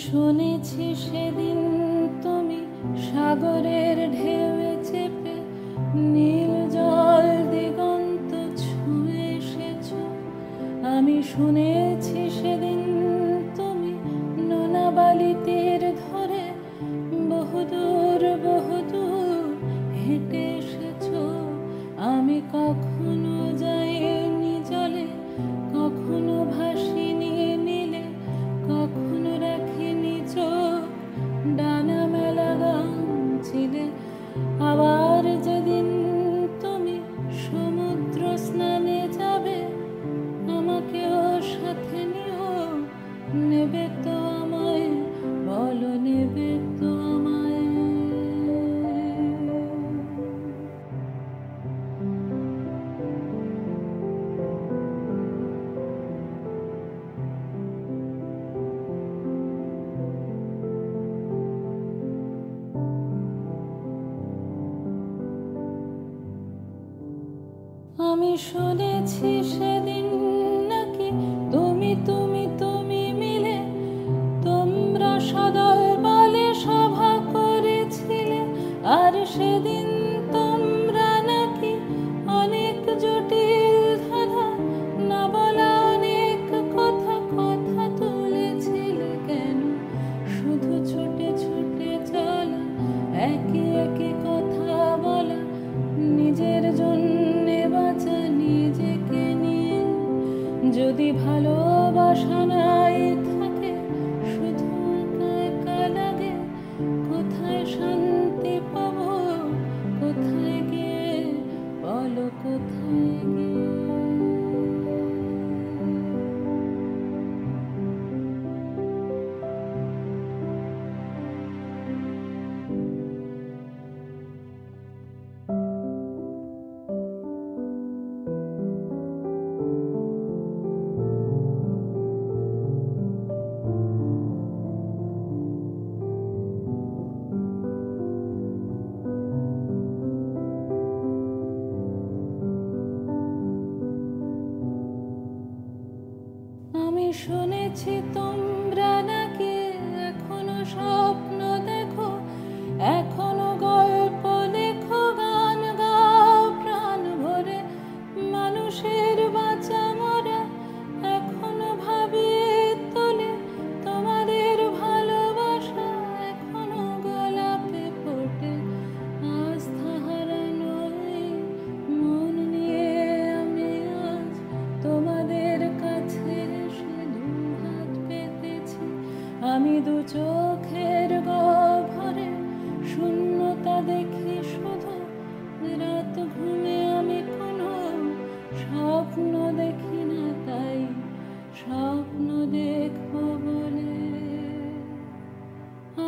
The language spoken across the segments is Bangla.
শুনেছি সেদিন তুমি সাগরের ঢেউয়ে চেপে নীল জল দিগন্ত ছুঁয়ে এসেছো। আমি শুনেছি সেদিন তুমি নোনা বালি তীর ধরে বহুদূর বহুদূর হেঁটে এসেছো। আমি কখনো যাইনি জলে, কখনো ভাসিনি নীলে, কখনো রাখিনি চোখ ডানা মেলা গামছিলে। আবার যেদিন তুমি সমুদ্র স্নানে যাবে, আমাকেও সাথে নিও। নেবে তো আমায়, বলো নেবে তো আমায়? আমি শুনেছি সেদিন নাকি তুমি তুমি তুমি মিলে তোমরা সদল বলে সভা করেছিলে। আর সেদিন তোমরা নাকি অনেক জটিল ধাঁধা না বলা অনেক কথা কথা তুলেছিলে। কেন শুধু ছুটে ছুটে চলা, একই একই কথা বলা, নিজের জন্যে বাঁচা নিজেকে নিয়ে? যদি ভালোবাসা নাই থাকে, শুধু একা একা লাগে, কোথায় শান্তি পাবো? কোথায় গিয়ে, বলো কোথায় গিয়ে? আমি শুনেছি তোমরা নাকি এখনো স্বপ্ন দেখো, এখনো গল্প লেখো, গান গাও প্রাণ ভরে। মানুষের বাঁচা মরা এখনো ভাবিয়ে তোলে তোমাদের ভালোবাসা, এখনো গোলাপে ফোটে। আস্থা হারানো এই মন নিয়ে আমি আজ তোমাদের কাছে এসে দুহাত পেতেছি। আমি দু চোখের গহ্বরে শূন্যতা দেখি শুধু। রাত ঘুমে আমি কোনো স্বপ্ন দেখি না, তাই স্বপ্ন দেখবো বলে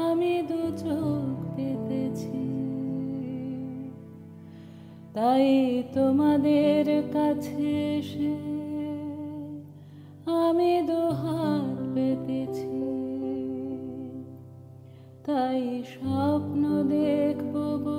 আমি দু চোখ পেতেছি। তাই তোমাদের কাছে এসে আমি দু হাত পেতেছি। তাই স্বপ্ন দেখবো।